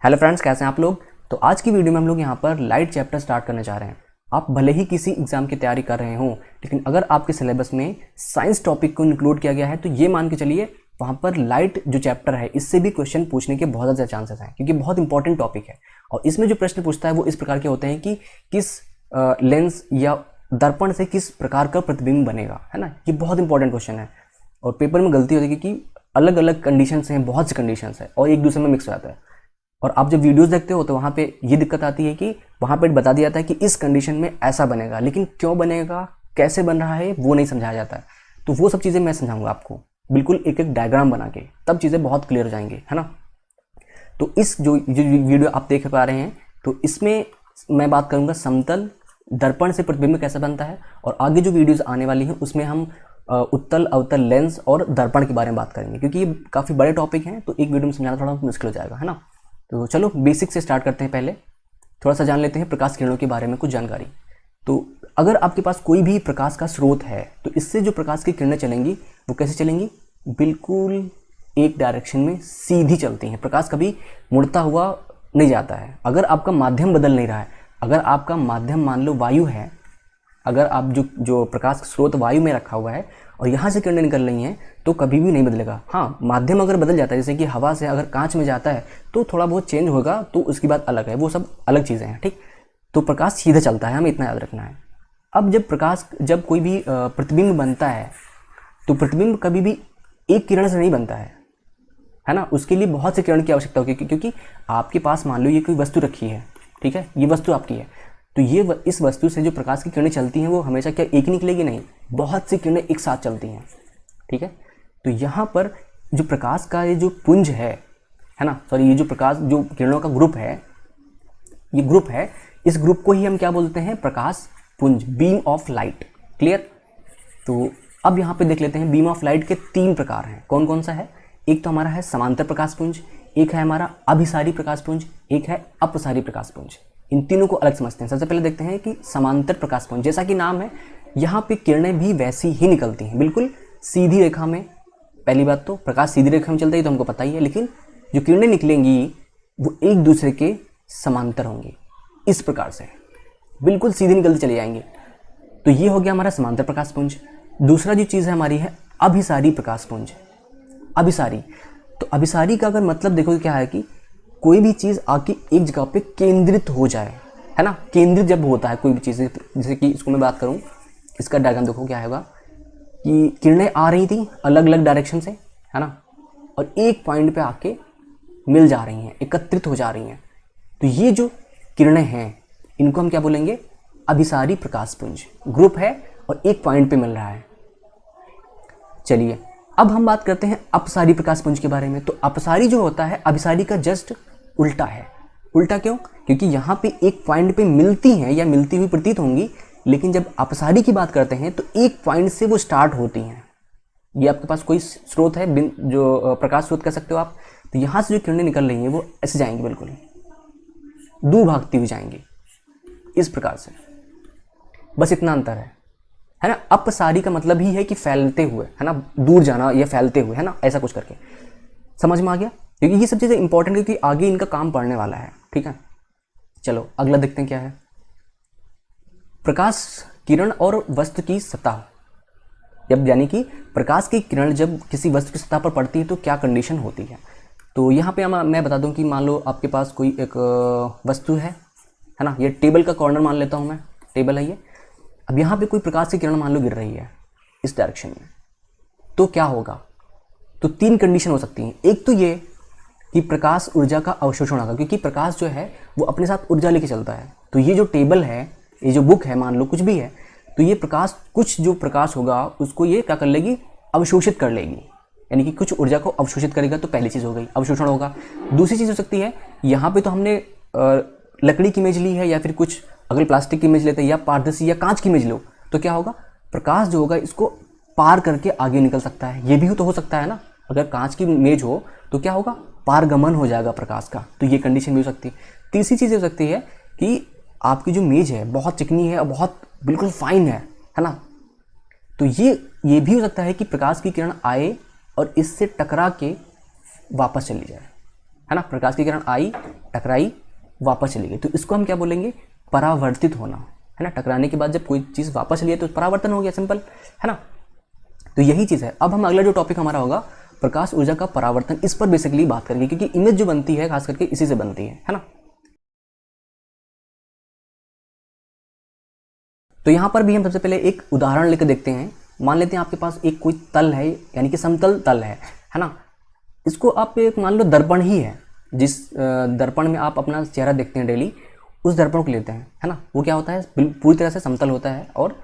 Hello friends, कैसे हैं आप लोग। तो आज की वीडियो में हम लोग यहाँ पर लाइट चैप्टर स्टार्ट करने जा रहे हैं। आप भले ही किसी एग्जाम की तैयारी कर रहे हों, लेकिन अगर आपके सिलेबस में साइंस टॉपिक को इंक्लूड किया गया है तो ये मान के चलिए वहाँ पर लाइट जो चैप्टर है इससे भी क्वेश्चन पूछने के बहुत ज़्यादा चांसेस हैं, क्योंकि बहुत इंपॉर्टेंट टॉपिक है। और इसमें जो प्रश्न पूछता है वो इस प्रकार के होते हैं कि किस लेंस या दर्पण से किस प्रकार का प्रतिबिंब बनेगा, है ना। ये बहुत इंपॉर्टेंट क्वेश्चन है और पेपर में गलती होती है कि अलग अलग कंडीशंस हैं, बहुत सी कंडीशंस है और एक दूसरे में मिक्स हो जाता है। और आप जब वीडियोस देखते हो तो वहाँ पे ये दिक्कत आती है कि वहाँ पे बता दिया जाता है कि इस कंडीशन में ऐसा बनेगा, लेकिन क्यों बनेगा, कैसे बन रहा है, वो नहीं समझाया जाता है। तो वो सब चीज़ें मैं समझाऊंगा आपको, बिल्कुल एक एक डायग्राम बना के, तब चीज़ें बहुत क्लियर हो जाएंगी, है ना। तो इस जो वीडियो आप देख पा रहे हैं तो इसमें मैं बात करूँगा समतल दर्पण से प्रतिबिंब कैसे बनता है, और आगे जो वीडियोज़ आने वाली हैं उसमें हम उत्तल अवतल लेंस और दर्पण के बारे में बात करेंगे, क्योंकि ये काफ़ी बड़े टॉपिक हैं तो एक वीडियो में समझाना थोड़ा मुश्किल हो जाएगा, है ना। तो चलो बेसिक से स्टार्ट करते हैं। पहले थोड़ा सा जान लेते हैं प्रकाश किरणों के बारे में कुछ जानकारी। तो अगर आपके पास कोई भी प्रकाश का स्रोत है तो इससे जो प्रकाश की किरणें चलेंगी वो कैसे चलेंगी, बिल्कुल एक डायरेक्शन में सीधी चलती हैं। प्रकाश कभी मुड़ता हुआ नहीं जाता है। अगर आपका माध्यम बदल नहीं रहा है, अगर आपका माध्यम मान लो वायु है, अगर आप जो प्रकाश स्रोत वायु में रखा हुआ है और यहाँ से किरणें निकल रही हैं तो कभी भी नहीं बदलेगा। हाँ, माध्यम अगर बदल जाता है, जैसे कि हवा से अगर कांच में जाता है तो थोड़ा बहुत चेंज होगा, तो उसकी बात अलग है, वो सब अलग चीज़ें हैं, ठीक। तो प्रकाश सीधे चलता है, हमें इतना याद रखना है। अब जब कोई भी प्रतिबिंब बनता है तो प्रतिबिंब कभी भी एक किरण से नहीं बनता है ना। उसके लिए बहुत से किरण की आवश्यकता होगी, क्योंकि आपके पास मान लो ये कोई वस्तु रखी है, ठीक है, ये वस्तु आपकी है, तो ये इस वस्तु से जो प्रकाश की किरणें चलती हैं वो हमेशा क्या एक निकलेगी, नहीं, बहुत सी किरणें एक साथ चलती हैं, ठीक है। तो यहाँ पर जो प्रकाश का ये जो पुंज है ना, सॉरी, ये जो प्रकाश जो किरणों का ग्रुप है, ये ग्रुप है, इस ग्रुप को ही हम क्या बोलते हैं, प्रकाश पुंज, बीम ऑफ लाइट। क्लियर। तो अब यहाँ पे देख लेते हैं बीम ऑफ लाइट के 3 प्रकार हैं। कौन कौन सा है, एक तो हमारा है समांतर प्रकाश पुंज, एक है हमारा अभिसारी प्रकाश पुंज, एक है अपसारी प्रकाश पुंज। इन तीनों को अलग समझते हैं। सबसे पहले देखते हैं कि समांतर प्रकाश पुंज, जैसा कि नाम है, यहाँ पे किरणें भी वैसी ही निकलती हैं, बिल्कुल सीधी रेखा में। पहली बात तो प्रकाश सीधी रेखा में चलता है तो हमको पता ही है, लेकिन जो किरणें निकलेंगी वो एक दूसरे के समांतर होंगी, इस प्रकार से बिल्कुल सीधी निकलती चली जाएंगी। तो ये हो गया हमारा समांतर प्रकाश पुंज। दूसरा जो चीज़ है हमारी है अभिसारी प्रकाश पुंज। अभिसारी, तो अभिसारी का अगर मतलब देखो क्या है कि कोई भी चीज़ आके एक जगह पे केंद्रित हो जाए, है ना। केंद्रित जब होता है कोई भी चीज़, जैसे कि इसको मैं बात करूँ, इसका डायग्राम देखो क्या होगा कि किरणें आ रही थी अलग अलग डायरेक्शन से, है ना, और एक पॉइंट पे आके मिल जा रही हैं, एकत्रित हो जा रही हैं। तो ये जो किरणें हैं इनको हम क्या बोलेंगे, अभिसारी प्रकाश पुंज। ग्रुप है और एक पॉइंट पे मिल रहा है। चलिए अब हम बात करते हैं अपसारी प्रकाश पुंज के बारे में। तो अपसारी जो होता है अभिसारी का जस्ट उल्टा है। उल्टा क्यों, क्योंकि यहाँ पे एक पॉइंट पे मिलती हैं या मिलती हुई प्रतीत होंगी, लेकिन जब अपसारी की बात करते हैं तो एक पॉइंट से वो स्टार्ट होती हैं। ये आपके पास कोई स्रोत है, जो प्रकाश स्रोत कह सकते हो आप, तो यहाँ से जो किरणें निकल रही हैं वो ऐसे जाएंगी, बिल्कुल दूर भागती हुई जाएंगी, इस प्रकार से। बस इतना अंतर है ना। अपसारी का मतलब ही है कि फैलते हुए, है ना, दूर जाना या फैलते हुए, है ना, ऐसा कुछ करके। समझ में आ गया, क्योंकि ये सब चीज़ें इंपॉर्टेंट है, क्योंकि आगे इनका काम पड़ने वाला है, ठीक है। चलो अगला देखते हैं क्या है, प्रकाश किरण और वस्तु की सतह। जब यानी कि प्रकाश की किरण जब किसी वस्तु की सतह पर पड़ती है तो क्या कंडीशन होती है। तो यहाँ पे मैं बता दूं कि मान लो आपके पास कोई एक वस्तु है ना, ये टेबल का कॉर्नर मान लेता हूँ मैं, टेबल है ये। अब यहाँ पे कोई प्रकाश की किरण मान लो गिर रही है इस डायरेक्शन में, तो क्या होगा, तो 3 कंडीशन हो सकती हैं। एक तो ये कि प्रकाश ऊर्जा का अवशोषण होगा, क्योंकि प्रकाश जो है वो अपने साथ ऊर्जा लेके चलता है। तो ये जो टेबल है, ये जो बुक है, मान लो कुछ भी है, तो ये प्रकाश, कुछ जो प्रकाश होगा उसको ये क्या कर लेगी, अवशोषित कर लेगी, यानी कि कुछ ऊर्जा को अवशोषित करेगा। तो पहली चीज़ हो गई, अवशोषण होगा। दूसरी चीज़ हो सकती है, यहाँ पे तो हमने लकड़ी की इमेज ली है, या फिर कुछ अगर प्लास्टिक की इमेज लेते हैं, या पारदर्शी या कांच की इमेज लो, तो क्या होगा, प्रकाश जो होगा इसको पार करके आगे निकल सकता है। ये भी तो हो सकता है ना, अगर कांच की इमेज हो तो क्या होगा, पारगमन हो जाएगा प्रकाश का, तो ये कंडीशन भी हो सकती है। तीसरी चीज़ हो सकती है कि आपकी जो इमेज है बहुत चिकनी है और बहुत बिल्कुल फाइन है ना, तो ये भी हो सकता है कि प्रकाश की किरण आए और इससे टकरा के वापस चली जाए, है ना। प्रकाश की किरण आई टकराई, वापस चली गई, तो इसको हम क्या बोलेंगे, परावर्तित होना, है ना। टकराने के बाद जब कोई चीज़ वापस चली है तो परावर्तन हो गया, सिंपल, है ना। तो यही चीज़ है। अब हम अगला जो टॉपिक हमारा होगा प्रकाश ऊर्जा का परावर्तन, इस पर बेसिकली बात करेंगे, क्योंकि इमेज जो बनती है खास करके इसी से बनती है ना। तो यहाँ पर भी हम सबसे पहले एक उदाहरण लेकर देखते हैं। मान लेते हैं आपके पास एक कोई तल है, यानी कि समतल तल है ना। इसको आप एक मान लो दर्पण ही है, जिस दर्पण में आप अपना चेहरा देखते हैं डेली, उस दर्पण को लेते हैं, है ना। वो क्या होता है, पूरी तरह से समतल होता है और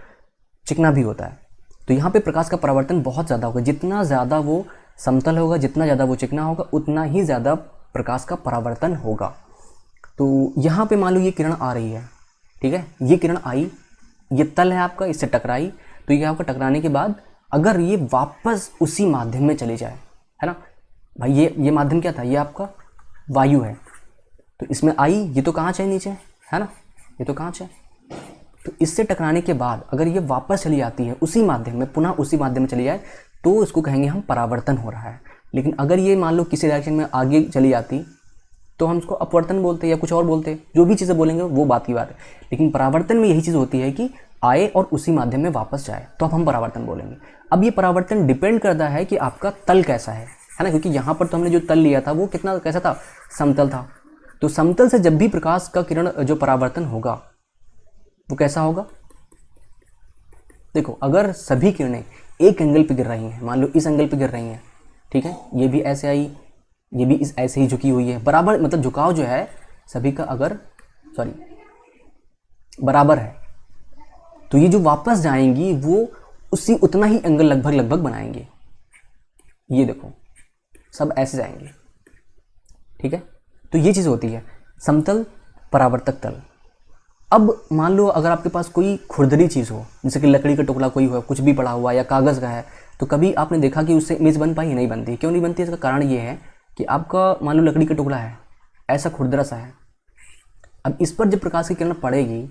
चिकना भी होता है। तो यहाँ पे प्रकाश का परावर्तन बहुत ज़्यादा होगा। जितना ज़्यादा वो समतल होगा, जितना ज़्यादा वो चिकना होगा, उतना ही ज़्यादा प्रकाश का परावर्तन होगा। तो यहाँ पे मान लो ये किरण आ रही है, ठीक है, ये किरण आई, ये तल है आपका, इससे टकराई, तो ये आपका टकराने के बाद अगर ये वापस उसी माध्यम में चली जाए, है ना भाई, ये माध्यम क्या था, ये आपका वायु है, तो इसमें आई, ये तो कांच है नीचे, है ना, ये तो कांच है। तो इससे टकराने के बाद अगर ये वापस चली जाती है उसी माध्यम में, पुनः उसी माध्यम में चली जाए, तो इसको कहेंगे हम परावर्तन हो रहा है। लेकिन अगर ये मान लो किसी डायरेक्शन में आगे चली जाती तो हम इसको अपवर्तन बोलते या कुछ और बोलते, जो भी चीज़ें बोलेंगे वो बात की बात है। लेकिन परावर्तन में यही चीज़ होती है कि आए और उसी माध्यम में वापस जाए, तो अब हम परावर्तन बोलेंगे। अब ये परावर्तन डिपेंड करता है कि आपका तल कैसा है ना, क्योंकि यहाँ पर तो हमने जो तल लिया था वो कितना कैसा था, समतल था। तो समतल से जब भी प्रकाश का किरण जो परावर्तन होगा वो कैसा होगा, देखो, अगर सभी किरणें एक एंगल पे गिर रही हैं, मान लो इस एंगल पे गिर रही हैं, ठीक है, ये भी ऐसे आई, ये भी इस ऐसे ही झुकी हुई है, बराबर, मतलब झुकाव जो है सभी का अगर बराबर है, तो ये जो वापस जाएंगी वो उसी उतना ही एंगल लगभग बनाएंगे। ये देखो सब ऐसे जाएंगे, ठीक है। तो ये चीज़ होती है समतल परावर्तक तल। अब मान लो अगर आपके पास कोई खुरदरी चीज़ हो, जैसे कि लकड़ी का टुकड़ा कोई हो, कुछ भी पड़ा हुआ या कागज़ का है, तो कभी आपने देखा कि उससे इमेज बन पाई, नहीं बनती। क्यों नहीं बनती, इसका कारण ये है कि आपका मान लो लकड़ी का टुकड़ा है, ऐसा खुरदरा सा है, अब इस पर जब प्रकाश की किरण पड़ेगी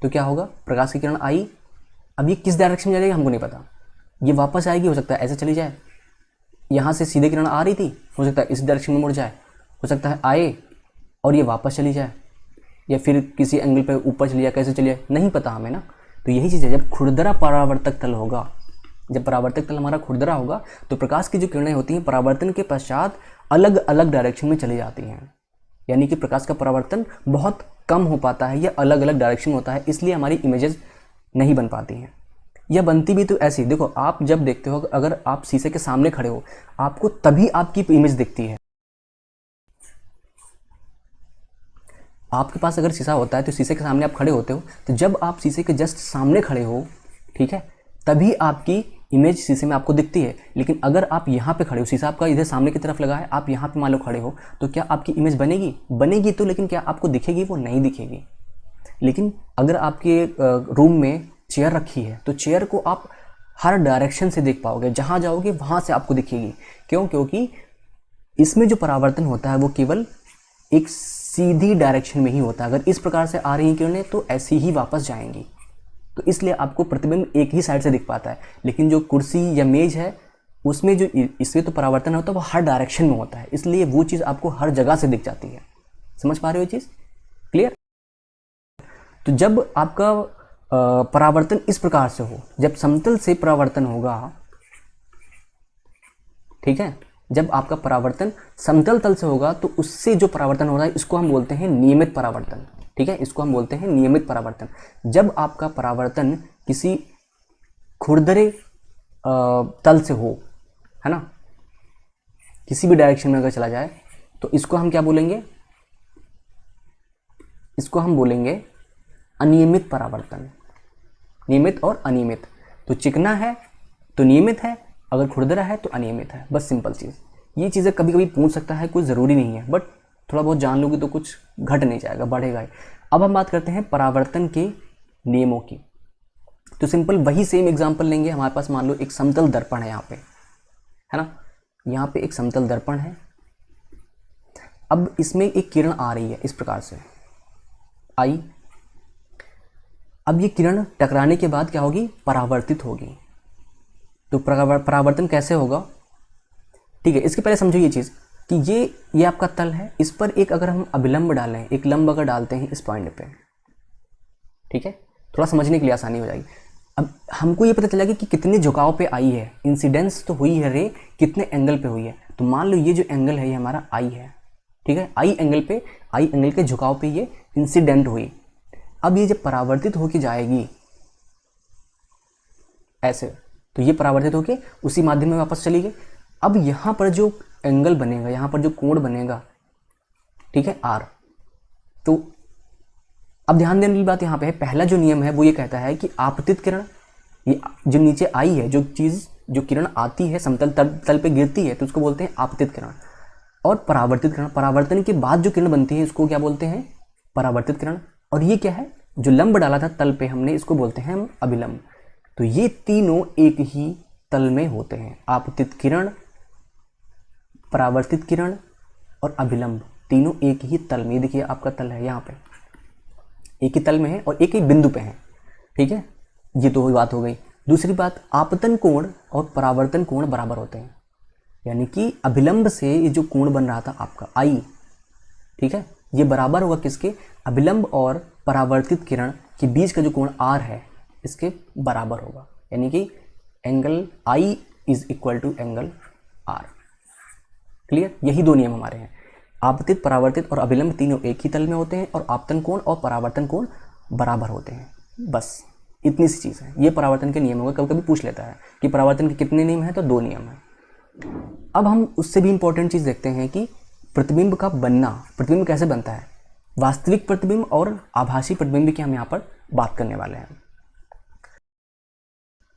तो क्या होगा, प्रकाश की किरण आई, अब ये किस डायरेक्शन में जाएगी हमको नहीं पता, ये वापस आएगी, हो सकता है ऐसे चली जाए, यहाँ से सीधे किरण आ रही थी, हो सकता है इस डायरेक्शन में मुड़ जाए, हो सकता है आए और ये वापस चली जाए, या फिर किसी एंगल पे ऊपर चली जाए, कैसे चली जाए नहीं पता हमें ना। तो यही चीज़ है, जब खुरदरा परावर्तक तल होगा, जब परावर्तक तल हमारा खुरदरा होगा, तो प्रकाश की जो किरणें होती हैं परावर्तन के पश्चात अलग अलग डायरेक्शन में चली जाती हैं, यानी कि प्रकाश का परावर्तन बहुत कम हो पाता है, या अलग अलग डायरेक्शन होता है, इसलिए हमारी इमेजेस नहीं बन पाती हैं। यह बनती भी तो ऐसी, देखो आप जब देखते हो, अगर आप शीशे के सामने खड़े हो, आपको तभी आपकी इमेज दिखती है। आपके पास अगर शीशा होता है तो शीशे के सामने आप खड़े होते हो, तो जब आप शीशे के जस्ट सामने खड़े हो, ठीक है, तभी आपकी इमेज शीशे में आपको दिखती है। लेकिन अगर आप यहाँ पे खड़े हो, शीशा आपका इधर सामने की तरफ लगा है, आप यहाँ पे मान लो खड़े हो, तो क्या आपकी इमेज बनेगी, बनेगी तो, लेकिन क्या आपको दिखेगी, वो नहीं दिखेगी। लेकिन अगर आपके रूम में चेयर रखी है, तो चेयर को आप हर डायरेक्शन से देख पाओगे, जहाँ जाओगे वहाँ से आपको दिखेगी। क्यों, क्योंकि इसमें जो परावर्तन होता है वो केवल एक सीधी डायरेक्शन में ही होता है। अगर इस प्रकार से आ रही किरणें तो ऐसी ही वापस जाएंगी, तो इसलिए आपको प्रतिबिंब एक ही साइड से दिख पाता है। लेकिन जो कुर्सी या मेज है उसमें जो इससे तो परावर्तन होता है वो हर डायरेक्शन में होता है, इसलिए वो चीज़ आपको हर जगह से दिख जाती है। समझ पा रहे हो ये चीज़, क्लियर। तो जब आपका परावर्तन इस प्रकार से हो, जब समतल से परावर्तन होगा, ठीक है, जब आपका परावर्तन समतल तल से होगा तो उससे जो परावर्तन हो रहा है इसको हम बोलते हैं नियमित परावर्तन, ठीक है, इसको हम बोलते हैं नियमित परावर्तन। जब आपका परावर्तन किसी खुरदरे तल से हो, है ना, किसी भी डायरेक्शन में अगर चला जाए, तो इसको हम क्या बोलेंगे, इसको हम बोलेंगे अनियमित परावर्तन। नियमित और अनियमित, तो चिकना है तो नियमित है, अगर खुरदरा है तो अनियमित है, बस सिंपल चीज़। ये चीज़ें कभी कभी पूछ सकता है, कोई ज़रूरी नहीं है, बट थोड़ा बहुत जान लोगे तो कुछ घट नहीं जाएगा, बढ़ेगा ही। अब हम बात करते हैं परावर्तन के नियमों की। तो सिंपल वही सेम एग्जांपल लेंगे। हमारे पास मान लो एक समतल दर्पण है यहाँ पे, है ना, यहाँ पे एक समतल दर्पण है। अब इसमें एक किरण आ रही है, इस प्रकार से आई, अब ये किरण टकराने के बाद क्या होगी, परावर्तित होगी। तो परावर्तन कैसे होगा, ठीक है, इसके पहले समझो ये चीज़, कि ये आपका तल है, इस पर एक अगर हम अभिलंब डालें, एक लंब अगर डालते हैं इस पॉइंट पे, ठीक है, थोड़ा समझने के लिए आसानी हो जाएगी। अब हमको ये पता चला कि कितने झुकाव पे आई है, इंसिडेंस तो हुई है रे, कितने एंगल पे हुई है। तो मान लो ये जो एंगल है ये हमारा आई है, ठीक है, आई एंगल के झुकाव पे ये इंसिडेंट हुई। अब ये जब परावर्तित होके जाएगी ऐसे, तो ये परावर्तित होके उसी माध्यम में वापस चली गई। अब यहाँ पर जो एंगल बनेगा, यहाँ पर जो कोण बनेगा, ठीक है, आर। तो अब ध्यान देने वाली बात यहाँ पे है, पहला जो नियम है वो ये कहता है कि आपतित किरण, ये जो नीचे आई है, जो किरण आती है समतल तल पे गिरती है, तो उसको बोलते हैं आपतित किरण। और परावर्तित किरण, परावर्तन के बाद जो किरण बनती है इसको क्या बोलते हैं, परावर्तित किरण। और ये क्या है, जो लंब डाला था तल पे हमने, इसको बोलते हैं हम अभिलंब। तो ये तीनों एक ही तल में होते हैं, आपतित किरण, परावर्तित किरण और अभिलंब, तीनों एक ही तल में। देखिए आपका तल है यहाँ पे, एक ही तल में है और एक ही बिंदु पे है, ठीक है। ये तो बात हो गई। दूसरी बात, आपतन कोण और परावर्तन कोण बराबर होते हैं, यानी कि अभिलंब से ये जो कोण बन रहा था आपका आई, ठीक है, ये बराबर होगा किसके, अभिलंब और परावर्तित किरण के बीच का जो कोण आर है इसके बराबर होगा, यानी कि angle I is equal to angle R. Clear, यही दो नियम हमारे हैं। आपतित, परावर्तित और अभिलंब तीनों एक ही तल में होते हैं और आपतन कोण और परावर्तन कोण बराबर होते हैं। बस इतनी सी चीज़ है। ये परावर्तन के नियम होगा, कभी कभी पूछ लेता है कि परावर्तन के कितने नियम हैं, तो 2 नियम हैं। अब हम उससे भी इंपॉर्टेंट चीज़ देखते हैं कि प्रतिबिंब का बनना, प्रतिबिंब कैसे बनता है। वास्तविक प्रतिबिंब और आभासी प्रतिबिंब की हम यहाँ पर बात करने वाले हैं।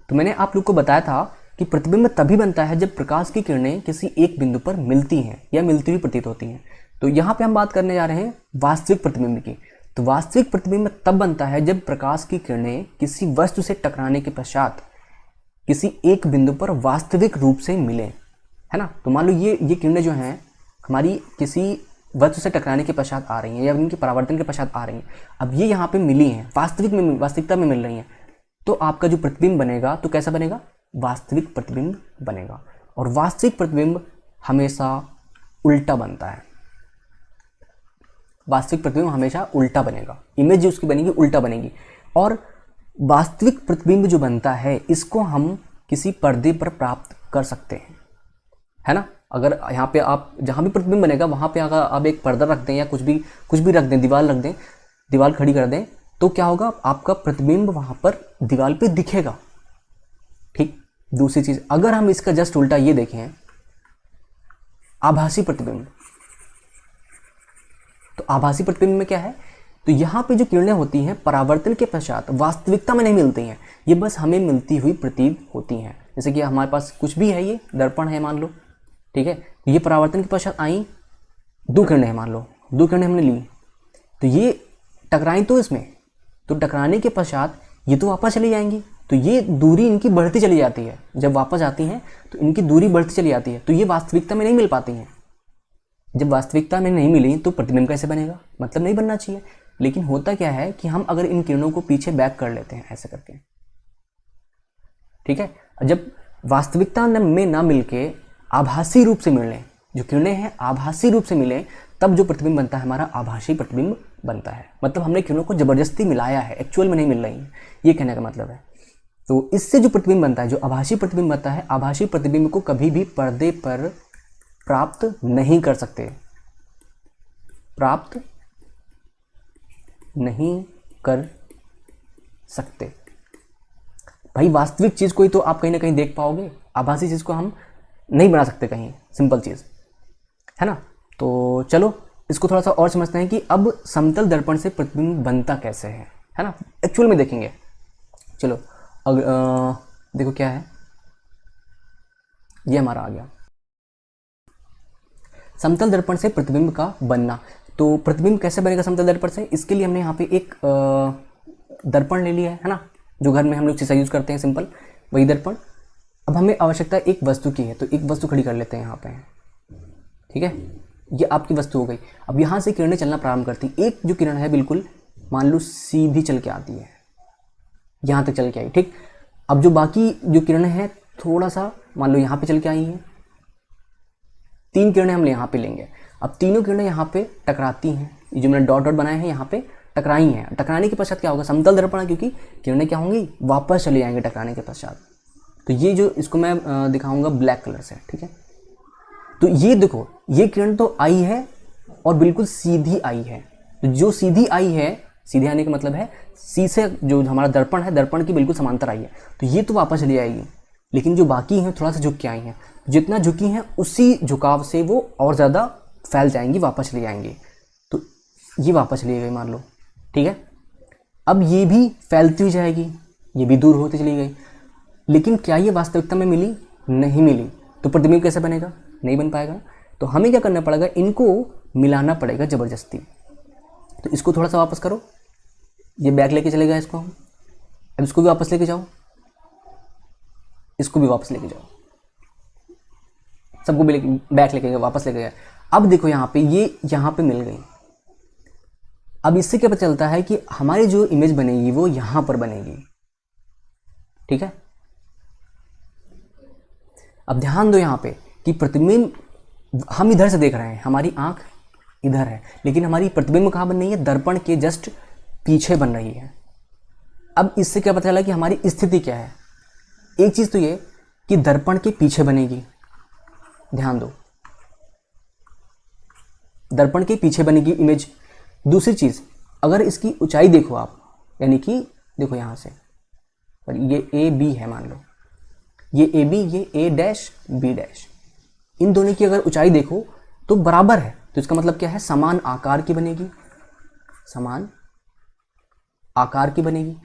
तो मैंने आप लोग को बताया था कि प्रतिबिंब तभी बनता है जब प्रकाश की किरणें किसी एक बिंदु पर मिलती हैं या मिलती हुई प्रतीत होती हैं। तो यहाँ पे हम बात करने जा रहे हैं वास्तविक प्रतिबिंब की। तो वास्तविक प्रतिबिंब तब बनता है जब प्रकाश की किरणें किसी वस्तु से टकराने के पश्चात किसी एक बिंदु पर वास्तविक रूप से मिले, है ना। तो मान लो ये किरणें जो हैं हमारी किसी वस्तु से टकराने के पश्चात आ रही हैं या उनके परावर्तन के पश्चात आ रही हैं। अब ये यहाँ पे मिली हैं, वास्तविकता में मिल रही हैं, तो आपका जो प्रतिबिंब बनेगा तो कैसा बनेगा, वास्तविक प्रतिबिंब बनेगा। और वास्तविक प्रतिबिंब हमेशा उल्टा बनता है, वास्तविक प्रतिबिंब हमेशा उल्टा बनेगा, इमेज जो उसकी बनेगी उल्टा बनेगी। और वास्तविक प्रतिबिंब जो बनता है इसको हम किसी पर्दे पर प्राप्त कर सकते हैं, है ना। अगर यहाँ पे आप जहाँ भी प्रतिबिंब बनेगा वहाँ पे अगर आप एक पर्दा रख दें या कुछ भी रख दें, दीवार रख दें, दीवार खड़ी कर दें, तो क्या होगा, आपका प्रतिबिंब वहाँ पर दीवार पे दिखेगा, ठीक। दूसरी चीज़, अगर हम इसका जस्ट उल्टा ये देखें, आभासी प्रतिबिंब, तो आभासी प्रतिबिंब में क्या है, तो यहाँ पे जो किरणें होती हैं परावर्तन के पश्चात वास्तविकता में नहीं मिलती हैं, ये बस हमें मिलती हुई प्रतीत होती हैं। जैसे कि हमारे पास कुछ भी है, ये दर्पण है मान लो, ठीक है, ये परावर्तन के पश्चात आई 2 किरणें हैं, मान लो 2 किरणें हमने ली, तो ये टकराई तो इसमें, तो टकराने के पश्चात ये तो वापस चली जाएंगी, तो ये दूरी इनकी बढ़ती चली जाती है, जब वापस आती हैं तो इनकी दूरी बढ़ती चली जाती है, तो ये वास्तविकता में नहीं मिल पाती हैं। जब वास्तविकता में नहीं मिली तो प्रतिबिंब कैसे बनेगा, मतलब नहीं बनना चाहिए। लेकिन होता क्या है कि हम अगर इन किरणों को पीछे बैक कर लेते हैं ऐसे करके, ठीक है, जब वास्तविकता में ना मिलके आभासी रूप से मिले, जो किरणें हैं आभासी रूप से मिले, तब जो प्रतिबिंब बनता है हमारा आभासी प्रतिबिंब बनता है। मतलब हमने किरणों को जबरदस्ती मिलाया है, एक्चुअल में नहीं मिल रही है, ये कहने का मतलब है। तो इससे जो प्रतिबिंब बनता है, जो आभासी प्रतिबिंब बनता है, आभासी प्रतिबिंब को कभी भी पर्दे पर प्राप्त नहीं कर सकते, प्राप्त नहीं कर सकते। भाई वास्तविक चीज को ही तो आप कहीं ना कहीं देख पाओगे, आभासी चीज को हम नहीं बना सकते कहीं, सिंपल चीज है ना। तो चलो इसको थोड़ा सा और समझते हैं कि अब समतल दर्पण से प्रतिबिंब बनता कैसे है ना, एक्चुअल में देखेंगे। चलो देखो क्या है, ये हमारा आ गया समतल दर्पण से प्रतिबिंब का बनना। तो प्रतिबिंब कैसे बनेगा समतल दर्पण से, इसके लिए हमने यहाँ पे एक दर्पण ले लिया है ना, जो घर में हम लोग चीज़ा यूज करते हैं, सिंपल वही दर्पण। अब हमें आवश्यकता एक वस्तु की है, तो एक वस्तु खड़ी कर लेते हैं यहाँ पे, ठीक है, ये आपकी वस्तु हो गई। अब यहाँ से किरणें चलना प्रारंभ करती, एक जो किरण है बिल्कुल मान लो सीधी चल के आती है, यहाँ तक चल के आई, ठीक। अब जो बाकी जो किरणें हैं थोड़ा सा मान लो यहाँ पे चल के आई हैं, 3 किरणें हम यहाँ पे लेंगे। अब तीनों किरणें यहाँ पे टकराती हैं, ये जो मैंने डॉट डॉट बनाए हैं यहाँ पे टकराई हैं। टकराने के पश्चात क्या होगा, समतल दर्पण है क्योंकि किरणें क्या होंगी, वापस चली जाएंगे टकराने के पश्चात। तो ये जो इसको मैं दिखाऊंगा ब्लैक कलर से, ठीक है। तो ये देखो, ये किरण तो आई है और बिल्कुल सीधी आई है। तो जो सीधी आई है, सीधे आने का मतलब है सी से जो हमारा दर्पण है, दर्पण की बिल्कुल समांतर आई है, तो ये तो वापस चली आएगी। लेकिन जो बाकी हैं थोड़ा सा झुक के आई हैं, जितना झुकी हैं उसी झुकाव से वो और ज़्यादा फैल जाएंगी, वापस चली जाएंगी। तो ये वापस चली गई मान लो, ठीक है। अब ये भी फैलती हुई जाएगी, ये भी दूर होती चली गई। लेकिन क्या ये वास्तविकता में मिली? नहीं मिली। तो प्रतिबिंब कैसे बनेगा? नहीं बन पाएगा। तो हमें क्या करना पड़ेगा, इनको मिलाना पड़ेगा ज़बरदस्ती। तो इसको थोड़ा सा वापस करो, ये बैक लेके चलेगा इसको हम। अब इसको भी वापस लेके जाओ, इसको भी वापस लेके जाओ, सबको भी बैक लेके गए, वापस लेके गए। अब देखो यहाँ पे, ये यहाँ पे मिल गई। अब इससे क्या पता चलता है कि हमारी जो इमेज बनेगी वो यहाँ पर बनेगी, ठीक है। अब ध्यान दो यहाँ पे कि प्रतिबिंब हम इधर से देख रहे हैं, हमारी आंख इधर है, लेकिन हमारी प्रतिबिंब कहाँ बन रही है? दर्पण के जस्ट पीछे बन रही है। अब इससे क्या पता चला कि हमारी स्थिति क्या है? एक चीज तो ये कि दर्पण के पीछे बनेगी, ध्यान दो, दर्पण के पीछे बनेगी इमेज। दूसरी चीज, अगर इसकी ऊंचाई देखो आप, यानी कि देखो यहां से, और ये ए बी है मान लो, ये ए बी, ये ए डैश बी डैश, इन दोनों की अगर ऊंचाई देखो तो बराबर है। तो इसका मतलब क्या है? समान आकार की बनेगी, समान आकार की बनेगी।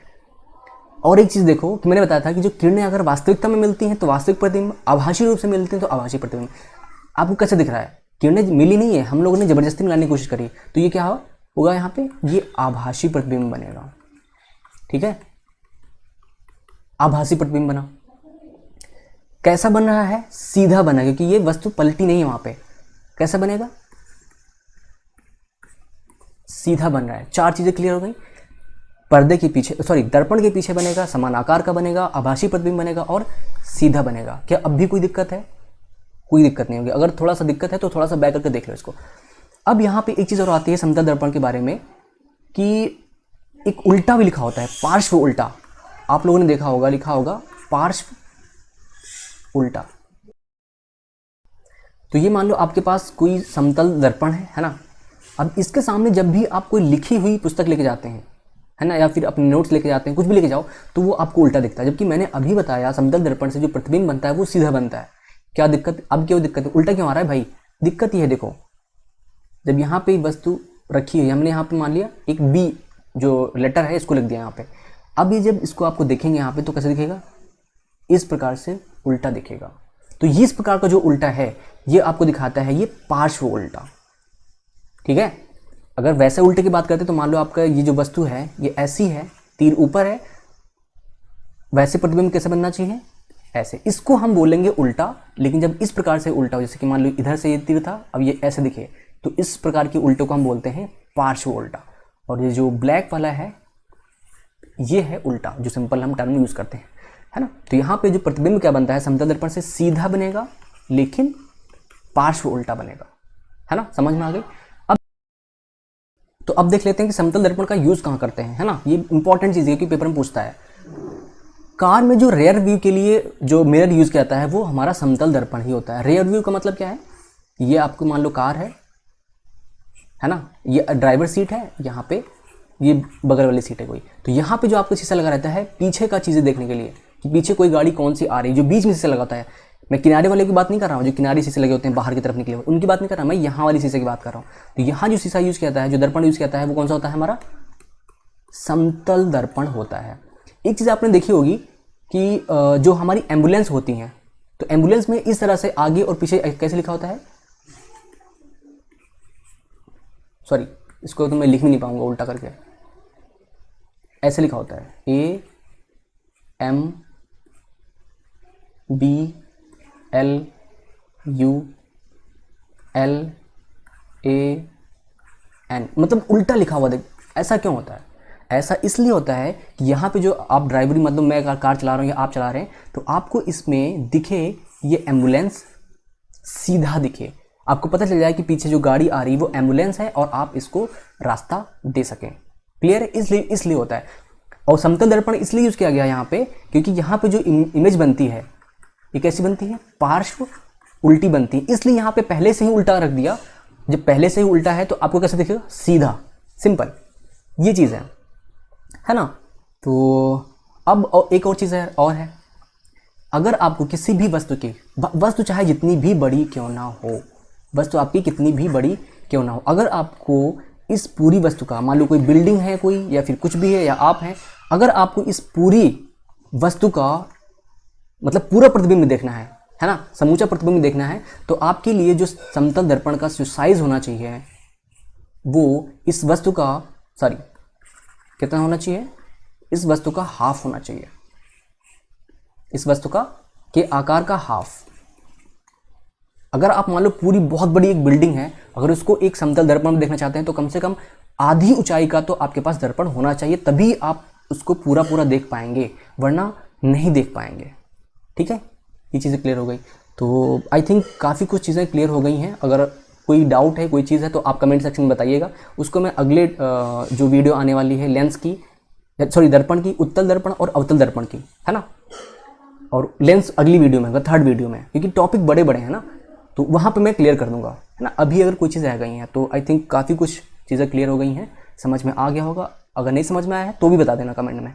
और एक चीज देखो कि मैंने बताया था कि जो किरणें अगर वास्तविकता में मिलती हैं तो वास्तविक प्रतिबिंब, आभासी रूप से मिलती हैं तो आभासी प्रतिबिंब। आपको कैसे दिख रहा है? किरणें मिली नहीं है, हम लोगों ने जबरदस्ती मिलाने की कोशिश करी, तो ये क्या होगा यहाँ पे? ये आभासी प्रतिबिंब बनेगा, ठीक है। आभासी प्रतिबिंब बना। कैसा बन रहा है? सीधा बना, क्योंकि ये वस्तु पलटी नहीं है वहां पे। कैसा बनेगा? सीधा बन रहा है। 4 चीजें क्लियर हो गई। पर्दे के पीछे, सॉरी, दर्पण के पीछे बनेगा, समान आकार का बनेगा, आभासी प्रतिबिंब बनेगा और सीधा बनेगा। क्या अब भी कोई दिक्कत है? कोई दिक्कत नहीं होगी। अगर थोड़ा सा दिक्कत है तो थोड़ा सा बैक करके देख लो इसको। अब यहाँ पे एक चीज और आती है समतल दर्पण के बारे में, कि एक उल्टा भी लिखा होता है, पार्श्व उल्टा। आप लोगों ने देखा होगा, लिखा होगा पार्श्व उल्टा। तो ये मान लो आपके पास कोई समतल दर्पण है ना। अब इसके सामने जब भी आप कोई लिखी हुई पुस्तक लेके जाते हैं, है ना, या फिर अपने नोट्स लेके जाते हैं, कुछ भी लेके जाओ, तो वो आपको उल्टा दिखता है। जबकि मैंने अभी बताया समतल दर्पण से जो प्रतिबिंब बनता है वो सीधा बनता है। क्या दिक्कत? अब क्यों दिक्कत है? उल्टा क्यों आ रहा है भाई? दिक्कत ये है, देखो, जब यहाँ पे वस्तु रखी है, हमने यहाँ पे मान लिया एक बी जो लेटर है इसको लिख दिया यहाँ पे। अब ये जब इसको आपको देखेंगे यहाँ पे तो कैसे दिखेगा? इस प्रकार से उल्टा दिखेगा। तो ये इस प्रकार का जो उल्टा है ये आपको दिखाता है ये पार्श्व उल्टा, ठीक है। अगर वैसे उल्टे की बात करते तो मान लो आपका ये जो वस्तु है ये ऐसी है, तीर ऊपर है, वैसे प्रतिबिंब कैसे बनना चाहिए? ऐसे। इसको हम बोलेंगे उल्टा। लेकिन जब इस प्रकार से उल्टा हो, जैसे कि मान लो इधर से ये तीर था, अब ये ऐसे दिखे, तो इस प्रकार के उल्टे को हम बोलते हैं पार्श्व उल्टा। और ये जो ब्लैक वाला है ये है उल्टा, जो सिंपल हम टर्म यूज करते हैं, है ना। तो यहाँ पे जो प्रतिबिंब क्या बनता है, समतल दर्पण से सीधा बनेगा लेकिन पार्श्व उल्टा बनेगा, है ना। समझ में आ गई? तो अब देख लेते हैं कि समतल दर्पण का यूज कहाँ करते हैं, है ना। ये इंपॉर्टेंट चीज है कि पेपर में पूछता है। कार में जो रेयर व्यू के लिए जो मिरर यूज किया जाता है वो हमारा समतल दर्पण ही होता है। रेयर व्यू का मतलब क्या है? ये आपको मान लो कार है ना, ये ड्राइवर सीट है, यहाँ पे ये बगल वाली सीट है कोई, तो यहाँ पे जो आपको शीशा लगा रहता है पीछे का चीजें देखने के लिए कि पीछे कोई गाड़ी कौन सी आ रही है, जो बीच में शीशा लगा होता है। मैं किनारे वाले की बात नहीं कर रहा हूँ, जो किनारे शीशे लगे होते हैं बाहर की तरफ निकले हुए, उनकी बात नहीं कर रहा, मैं यहाँ वाली शीशे की बात कर रहा हूँ। तो यहाँ जो शीशा यूज किया जाता है, जो दर्पण यूज किया जाता है, वो कौन सा होता है? हमारा समतल दर्पण होता है। एक चीज आपने देखी होगी कि जो हमारी एम्बुलेंस होती हैं, तो एम्बुलेंस में इस तरह से आगे और पीछे कैसे लिखा होता है? सॉरी, इसको तो मैं लिख भी नहीं पाऊंगा उल्टा करके, ऐसे लिखा होता है AMBLULAN, मतलब उल्टा लिखा हुआ। देख, ऐसा क्यों होता है? ऐसा इसलिए होता है कि यहाँ पे जो आप ड्राइवरी, मतलब मैं कार चला रहा हूँ या आप चला रहे हैं, तो आपको इसमें दिखे ये एम्बुलेंस सीधा दिखे। आपको पता चल जाए कि पीछे जो गाड़ी आ रही है वो एम्बुलेंस है और आप इसको रास्ता दे सकें। क्लियर है? इसलिए होता है। और समतल दर्पण इसलिए यूज किया गया यहाँ पे क्योंकि यहाँ पे जो इमेज बनती है ये कैसी बनती है, पार्श्व उल्टी बनती है, इसलिए यहाँ पे पहले से ही उल्टा रख दिया। जब पहले से ही उल्टा है तो आपको कैसे दिखेगा, सीधा, सिंपल, ये चीज़ है ना। तो अब एक और चीज़ है, अगर आपको किसी भी वस्तु चाहे जितनी भी बड़ी क्यों ना हो, वस्तु आपकी कितनी भी बड़ी क्यों ना हो, अगर आपको इस पूरी वस्तु का, मान लो कोई बिल्डिंग है कोई, या फिर कुछ भी है, या आप हैं, अगर आपको इस पूरी वस्तु का मतलब पूरा प्रतिबिंब देखना है ना, समूचा प्रतिबिंब देखना है, तो आपके लिए जो समतल दर्पण का जो साइज होना चाहिए वो इस वस्तु का कितना होना चाहिए, इस वस्तु का हाफ होना चाहिए, इस वस्तु का के आकार का हाफ। अगर आप मान लो पूरी बहुत बड़ी एक बिल्डिंग है, अगर उसको एक समतल दर्पण में देखना चाहते हैं तो कम से कम आधी ऊंचाई का तो आपके पास दर्पण होना चाहिए, तभी आप उसको पूरा देख पाएंगे, वरना नहीं देख पाएंगे। ठीक है, ये चीज़ें क्लियर हो गई। तो आई थिंक काफ़ी कुछ चीज़ें क्लियर हो गई हैं। अगर कोई डाउट है, कोई चीज़ है तो आप कमेंट सेक्शन में बताइएगा, उसको मैं अगले जो वीडियो आने वाली है दर्पण की, उत्तल दर्पण और अवतल दर्पण की, है ना, और लेंस अगली वीडियो में, थर्ड वीडियो में, क्योंकि टॉपिक बड़े हैं ना, तो वहाँ पे मैं क्लियर कर दूंगा, है ना। अभी अगर कोई चीज़ रह गई हैं तो आई थिंक काफ़ी कुछ चीज़ें क्लियर हो गई हैं, समझ में आ गया होगा। अगर नहीं समझ में आया है तो भी बता देना कमेंट में।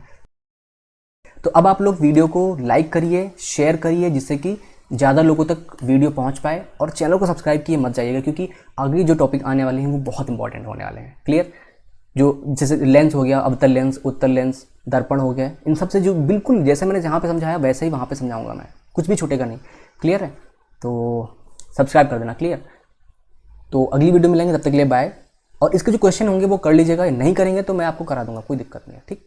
तो अब आप लोग वीडियो को लाइक करिए, शेयर करिए, जिससे कि ज़्यादा लोगों तक वीडियो पहुँच पाए, और चैनल को सब्सक्राइब किए मत जाइएगा, क्योंकि आगे जो टॉपिक आने वाले हैं वो बहुत इंपॉर्टेंट होने वाले हैं। क्लियर? जो जैसे लेंस हो गया, अवतल लेंस, उत्तल लेंस, दर्पण हो गया, इन सब से जो बिल्कुल जैसे मैंने जहाँ पे समझाया वैसे ही वहाँ पे समझाऊंगा मैं, कुछ भी छूटेगा नहीं। क्लियर है? तो सब्सक्राइब कर देना। क्लियर? तो अगली वीडियो मिलेंगे, तब तक के लिए बाय। और इसके जो क्वेश्चन होंगे वो कर लीजिएगा, नहीं करेंगे तो मैं आपको करा दूंगा, कोई दिक्कत नहीं है। ठीक।